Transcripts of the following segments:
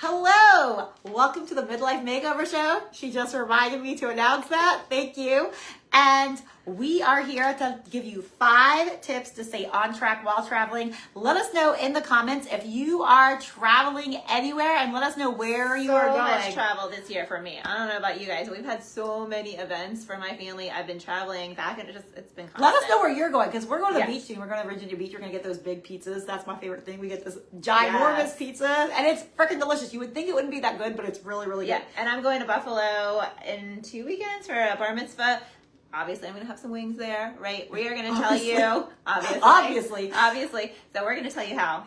Hello! Welcome to the Midlife Makeover Show. She just reminded me to announce that. Thank you. And we are here to give you 5 tips to stay on track while traveling. Let us know in the comments if you are traveling anywhere, and let us know where you are going. So much travel this year for me. I don't know about you guys. We've had so many events for my family. I've been traveling back and it's been constant. Let us know where you're going, because we're going to the beach soon. We're going to Virginia Beach. We're going to get those big pizzas. That's my favorite thing. We get this ginormous pizza, and it's freaking delicious. You would think it wouldn't be that good, but it's really, really good. And I'm going to Buffalo in 2 weekends for a bar mitzvah. Obviously, I'm going to have some wings there, right? We are going to tell you, obviously. So we're going to tell you how.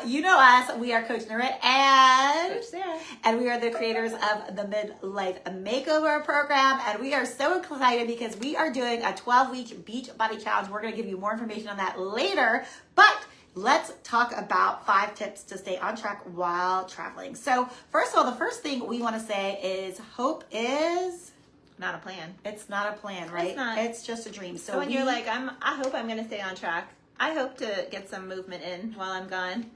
You know us. We are Coach Narit and Coach Sarah. And we are the creators of the Midlife Makeover program. And we are so excited because we are doing a 12-week beach body challenge. We're going to give you more information on that later. But let's talk about 5 tips to stay on track while traveling. So first of all, the first thing we want to say is hope is not a plan. It's not a plan, right? It's not. It's just a dream. So when you're like, I hope I'm going to stay on track. I hope to get some movement in while I'm gone.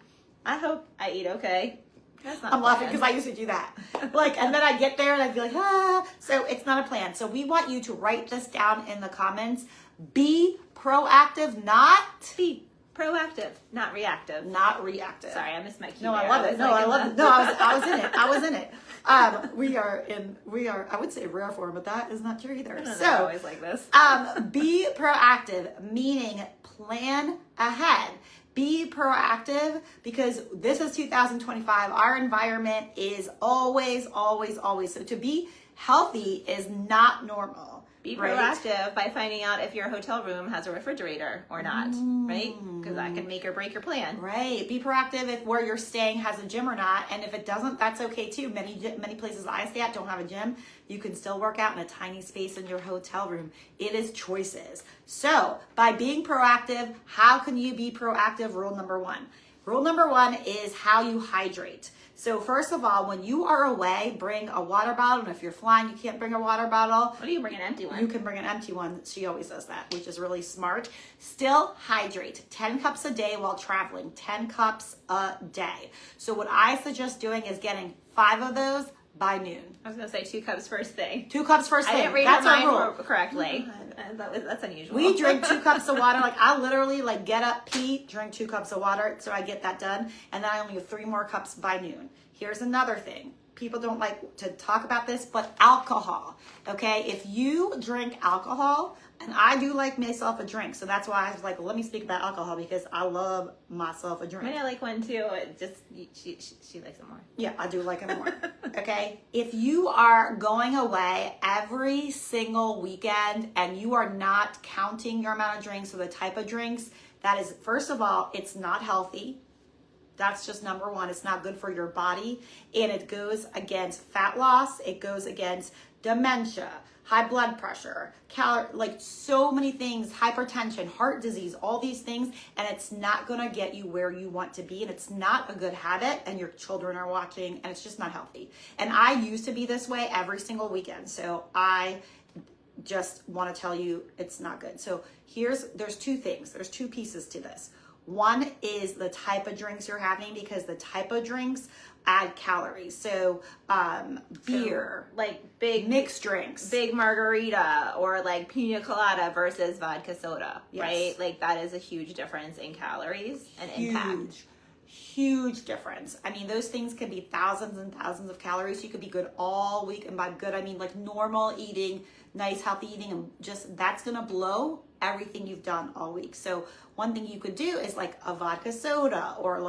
I hope I eat okay. That's not I'm laughing because I used to do that. And then I'd get there and I'd be like, So it's not a plan. So we want you to write this down in the comments. Be proactive, not be proactive, not reactive. Not reactive. Sorry, I missed my key. No, there. I love it. No, I love it. No, I was in it. We are, I would say rare form, but that is not true either. So always like this. Be proactive, meaning plan ahead. Be proactive because this is 2025. Our environment is always. So to be healthy is not normal. Be proactive by finding out if your hotel room has a refrigerator or not, right? Because that can make or break your plan. Right. Be proactive if where you're staying has a gym or not. And if it doesn't, that's okay too. Many places I stay at don't have a gym. You can still work out in a tiny space in your hotel room. It is choices. So by being proactive, how can you be proactive? Rule number 1. Rule number 1 is how you hydrate. So first of all, when you are away, bring a water bottle. And if you're flying, you can't bring a water bottle. What do you bring an empty one? You can bring an empty one. She always does that, which is really smart. Still hydrate. 10 cups a day while traveling. 10 cups a day. So what I suggest doing is getting 5 of those by noon. I was going to say 2 cups first thing. 2 cups first thing. I didn't read That's her our mind correctly. That's unusual. We drink 2 cups of water. I literally get up, pee, drink 2 cups of water. So I get that done. And then I only have 3 more cups by noon. Here's another thing. People don't like to talk about this, but alcohol. Okay, if you drink alcohol, and I do like myself a drink, so that's why I was like, let me speak about alcohol because I love myself a drink. I mean, I like one too. It just she likes it more. Yeah, I do like it more. Okay, if you are going away every single weekend and you are not counting your amount of drinks or the type of drinks, that is, first of all, it's not healthy. That's just number 1. It's not good for your body. And it goes against fat loss. It goes against dementia, high blood pressure, so many things, hypertension, heart disease, all these things. And it's not going to get you where you want to be. And it's not a good habit. And your children are watching. And it's just not healthy. And I used to be this way every single weekend. So I just want to tell you it's not good. So there's 2 things. There's 2 pieces to this. 1 is the type of drinks you're having because the type of drinks add calories. So beer, big mixed drinks, big margarita or pina colada versus vodka soda, right? That is a huge difference in calories and impact. Huge difference. I mean, those things can be thousands and thousands of calories. You could be good all week. And by good, I mean normal eating, nice, healthy eating. And just that's going to blow everything you've done all week. So one thing you could do is a vodka soda or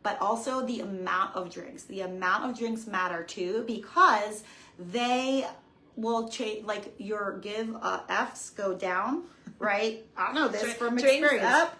but also the amount of drinks. The amount of drinks matter too because they will change, your F's go down, right? I don't know this from experience. Drinks up,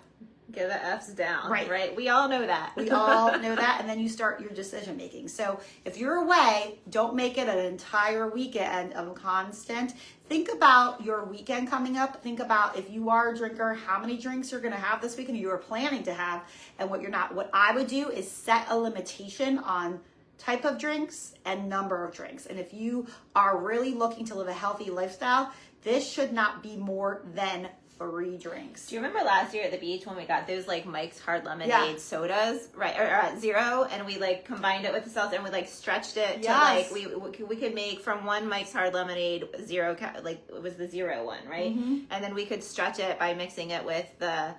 give the F's down, right? We all know that. We all know that, and then you start your decision making. So if you're away, don't make it an entire weekend of constant. Think about your weekend coming up. Think about if you are a drinker, how many drinks you're going to have this weekend, you are planning to have, and what you're not. What I would do is set a limitation on type of drinks and number of drinks. And if you are really looking to live a healthy lifestyle, this should not be more than 3 drinks. Do you remember last year at the beach when we got those like Mike's Hard Lemonade sodas, right? Or zero, and we like combined it with the seltzer and we like stretched it to like we could make from one Mike's Hard Lemonade zero, like it was the zero one, right? And then we could stretch it by mixing it with the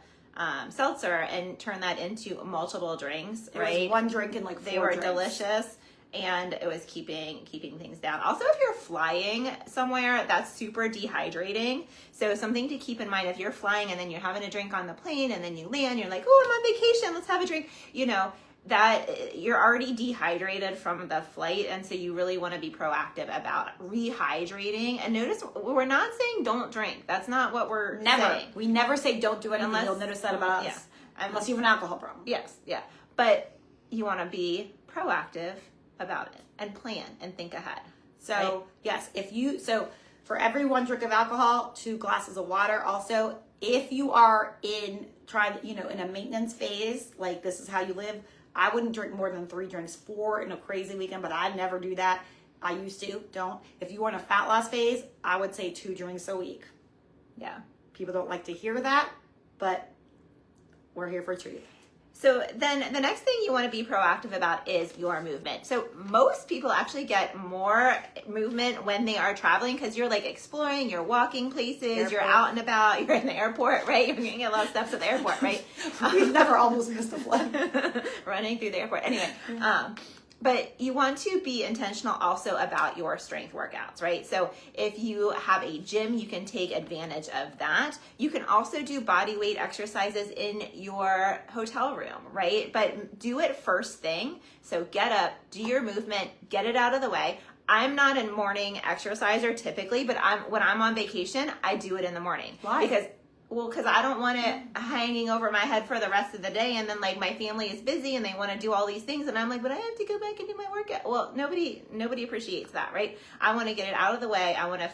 seltzer and turn that into multiple drinks, right? It was 1 drink and like 4 They were drinks. delicious. And it was keeping things down. Also, if you're flying somewhere, that's super dehydrating. So something to keep in mind, if you're flying and then you're having a drink on the plane and then you land, you're like, oh, I'm on vacation, let's have a drink. You know, that you're already dehydrated from the flight. And so you really want to be proactive about rehydrating. And notice, we're not saying don't drink. That's not what we're saying. We never say don't do anything. You'll notice that about us. Unless you have an alcohol problem. Yes, yeah. But you want to be proactive about it and plan and think ahead. So yes, so for every 1 drink of alcohol, 2 glasses of water. Also, if you are in a maintenance phase, like this is how you live, I wouldn't drink more than 3 drinks, 4 in a crazy weekend, but I never do that. I used to, don't. If you were in a fat loss phase, I would say 2 drinks a week. Yeah. People don't like to hear that, but we're here for truth. So then the next thing you want to be proactive about is your movement. So most people actually get more movement when they are traveling because you're like exploring, you're walking places, you're out and about, you're in the airport, right? You're getting a lot of steps at the airport, right? We've never almost missed a flight. Running through the airport. Anyway, but you want to be intentional also about your strength workouts, right? So if you have a gym, you can take advantage of that. You can also do body weight exercises in your hotel room, right? But do it first thing. So get up, do your movement, get it out of the way. I'm not a morning exerciser typically, but when I'm on vacation, I do it in the morning. Why? Because I don't want it hanging over my head for the rest of the day, and then like my family is busy and they want to do all these things, and I'm like, but I have to go back and do my workout. Well, nobody appreciates that, right? I want to get it out of the way. I want to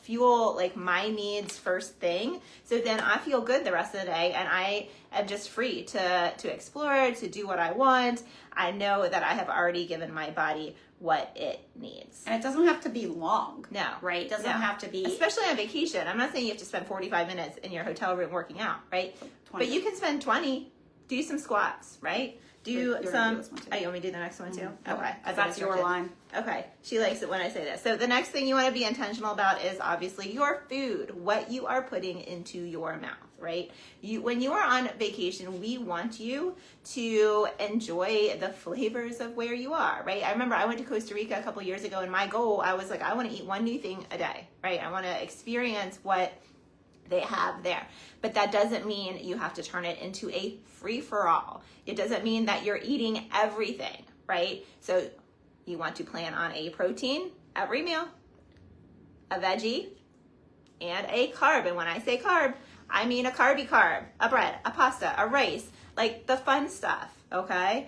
fuel like my needs first thing, so then I feel good the rest of the day, and I am just free to explore, to do what I want. I know that I have already given my body what it needs. And it doesn't have to be long. No. Right? It doesn't have to be... Especially on vacation. I'm not saying you have to spend 45 minutes in your hotel room working out, right? But you can spend 20, do some squats, right? Do some... Oh, you want me to do the next one too? Okay. That's your line. Okay. She likes it when I say this. So the next thing you want to be intentional about is obviously your food, what you are putting into your mouth, right? When you are on vacation, we want you to enjoy the flavors of where you are, right? I remember I went to Costa Rica a couple years ago, and my goal, I was like, I want to eat 1 new thing a day, right? I want to experience what they have there. But that doesn't mean you have to turn it into a free-for-all. It doesn't mean that you're eating everything, right? So you want to plan on a protein every meal, a veggie, and a carb. And when I say carb, I mean a carby carb, a bread, a pasta, a rice, like the fun stuff, okay?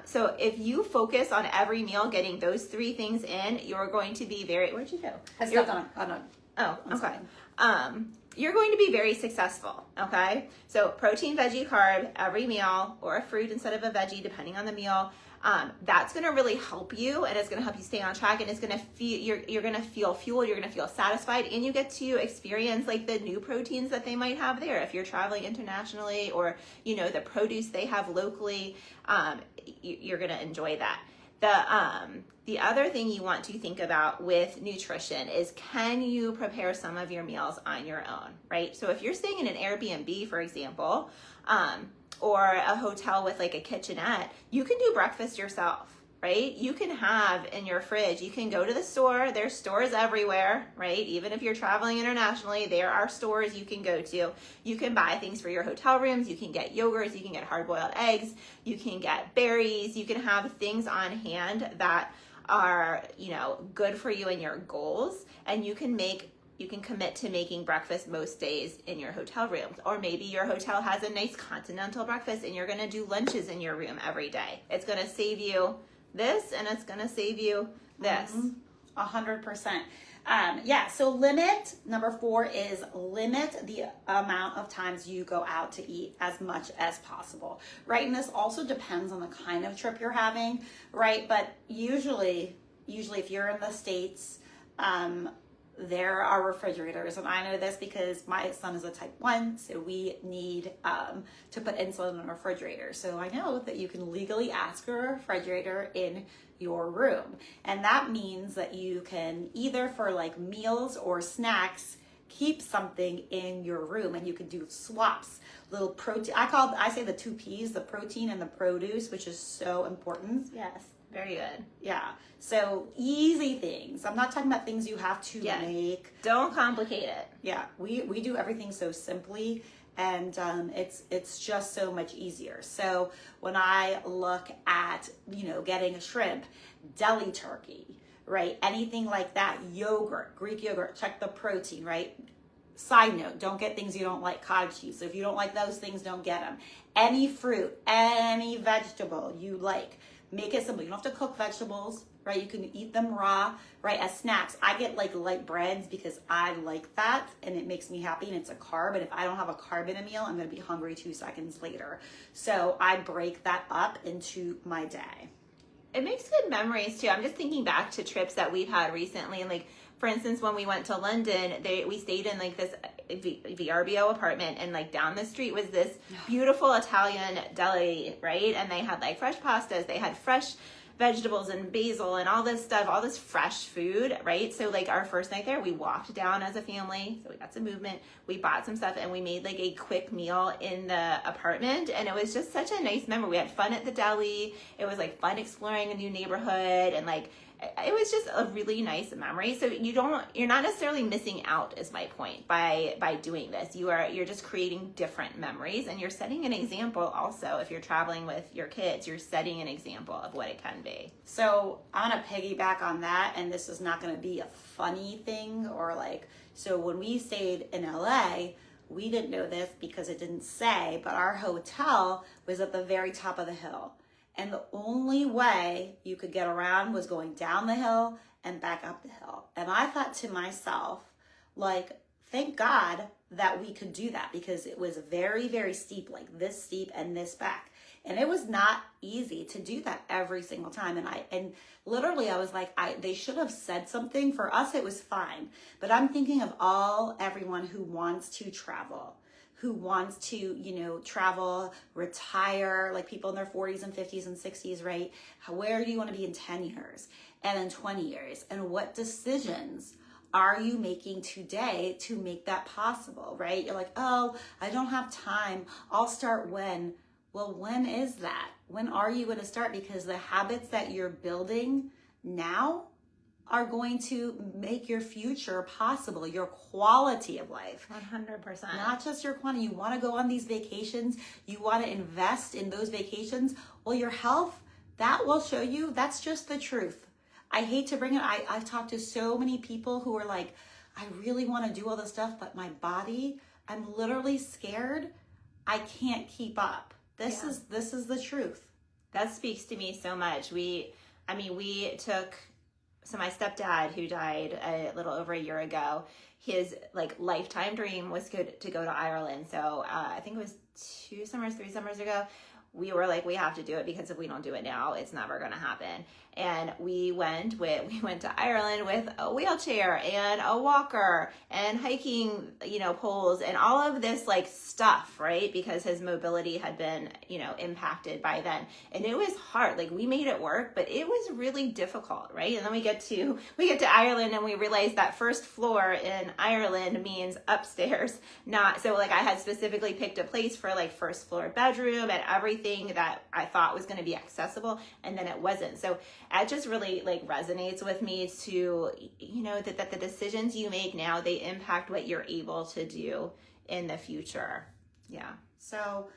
So if you focus on every meal getting those 3 things in, you're going to be very... Where'd you go? I stepped on it. Oh, okay. You're going to be very successful, okay? So protein, veggie, carb, every meal, or a fruit instead of a veggie, depending on the meal. That's going to really help you, and it's going to help you stay on track, and it's going to feel, you're going to feel fueled, you're going to feel satisfied, and you get to experience like the new proteins that they might have there. If you're traveling internationally, or, the produce they have locally, you're going to enjoy that. The other thing you want to think about with nutrition is, can you prepare some of your meals on your own, right? So if you're staying in an Airbnb, for example, or a hotel with like a kitchenette, you can do breakfast yourself, right? You can have in your fridge, you can go to the store. There's stores everywhere, right? Even if you're traveling internationally, there are stores you can go to. You can buy things for your hotel rooms. You can get yogurts. You can get hard-boiled eggs. You can get berries. You can have things on hand that are, good for you and your goals. And you can commit to making breakfast most days in your hotel rooms. Or maybe your hotel has a nice continental breakfast and you're going to do lunches in your room every day. It's going to save you this, and it's going to save you this. 100%. So number 4 is limit the amount of times you go out to eat as much as possible, right? And this also depends on the kind of trip you're having, right? But usually if you're in the States, there are refrigerators, and I know this because my son is a type 1, so we need to put insulin in a refrigerator. So I know that you can legally ask for a refrigerator in your room, and that means that you can either for like meals or snacks keep something in your room, and you can do swaps, little protein. I say the 2 P's, the protein and the produce, which is so important. Yes, very good. Yeah. So easy things. I'm not talking about things you have to make. Don't complicate it. Yeah. We do everything so simply, and it's just so much easier. So when I look at, getting a shrimp, deli turkey, right? Anything like that, yogurt, Greek yogurt, check the protein, right? Side note, don't get things you don't like, cottage cheese. So if you don't like those things, don't get them. Any fruit, any vegetable you like, make it simple. You don't have to cook vegetables, right? You can eat them raw, right? As snacks, I get like light breads because I like that and it makes me happy and it's a carb. And if I don't have a carb in a meal, I'm going to be hungry 2 seconds later. So I break that up into my day. It makes good memories too. I'm just thinking back to trips that we've had recently, and like, for instance, when we went to London, we stayed in like this VRBO apartment, and like down the street was this beautiful Italian deli, right? And they had like fresh pastas, they had fresh vegetables and basil and all this stuff, all this fresh food, right? So like our first night there, we walked down as a family, so we got some movement, we bought some stuff, and we made like a quick meal in the apartment, and it was just such a nice memory. We had fun at the deli. It was like fun exploring a new neighborhood, and like it was just a really nice memory. So you're not necessarily missing out, is my point, by doing this. You're just creating different memories, and you're setting an example also. If you're traveling with your kids, you're setting an example of what it can be. So I'm gonna piggyback on that, and this is not gonna be a funny thing or like, so when we stayed in LA, we didn't know this because it didn't say, but our hotel was at the very top of the hill. And the only way you could get around was going down the hill and back up the hill. And I thought to myself, like, thank God that we could do that, because it was very, very steep, like this steep and this back. And it was not easy to do that every single time. And literally I was like, they should have said something. For us, it was fine. But I'm thinking of everyone who wants to travel, who wants to, travel, retire, like people in their 40s and 50s and 60s, right? Where do you want to be in 10 years and in 20 years? And what decisions are you making today to make that possible, right? You're like, oh, I don't have time. I'll start when? Well, when is that? When are you going to start? Because the habits that you're building now are going to make your future possible, your quality of life. 100%. Not just your quantity. You want to go on these vacations. You want to invest in those vacations. Well, your health, that will show you. That's just the truth. I hate to bring it. I've talked to so many people who are like, I really want to do all this stuff, but my body, I'm literally scared. I can't keep up. This is the truth. That speaks to me so much. So my stepdad, who died a little over a year ago, his like lifetime dream was to go to Ireland. So I think it was 3 summers ago, we were like, we have to do it, because if we don't do it now, it's never going to happen. And we went to Ireland with a wheelchair and a walker and hiking, poles and all of this like stuff, right? Because his mobility had been, impacted by then. And it was hard. Like, we made it work, but it was really difficult, right? And then we get to Ireland, and we realize that first floor in Ireland means upstairs, not so like I had specifically picked a place for like first floor bedroom and everything that I thought was going to be accessible, and then it wasn't. So it just really like resonates with me to, that the decisions you make now, they impact what you're able to do in the future. Yeah. So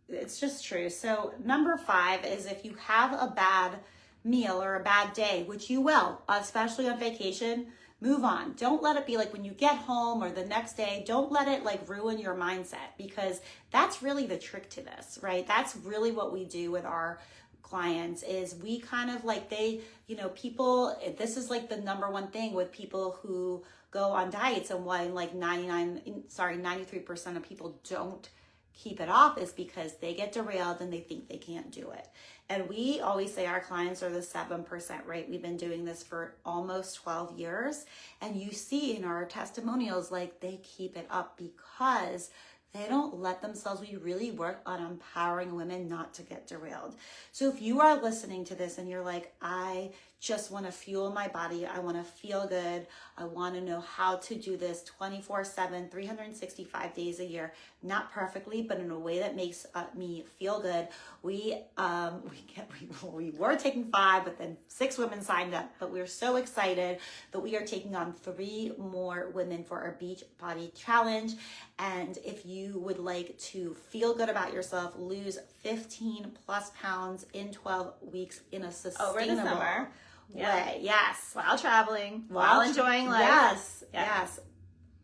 it's just true. So number 5 is, if you have a bad meal or a bad day, which you will, especially on vacation, move on. Don't let it be like when you get home or the next day, don't let it like ruin your mindset, because that's really the trick to this, right? That's really what we do with our clients, is we kind of like people, this is like the number one thing with people who go on diets, and why like 93% of people don't keep it off is because they get derailed and they think they can't do it. And we always say our clients are the 7% rate. We've been doing this for almost 12 years. And you see in our testimonials, like they keep it up because they don't let themselves. We really work on empowering women not to get derailed. So if you are listening to this and you're like, I just want to fuel my body, I want to feel good, I want to know how to do this 24/7, 365 days a year, not perfectly, but in a way that makes me feel good. We were taking 5, but then 6 women signed up. But we're so excited that we are taking on 3 more women for our Beach Body Challenge. And if you would like to feel good about yourself, lose 15 plus pounds in 12 weeks in a sustainable over the summer way. Yes. while traveling, while enjoying life. Yes.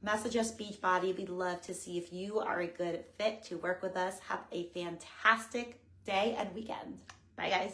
Message us Beachbody. We'd love to see if you are a good fit to work with us. Have a fantastic day and weekend. Bye, guys.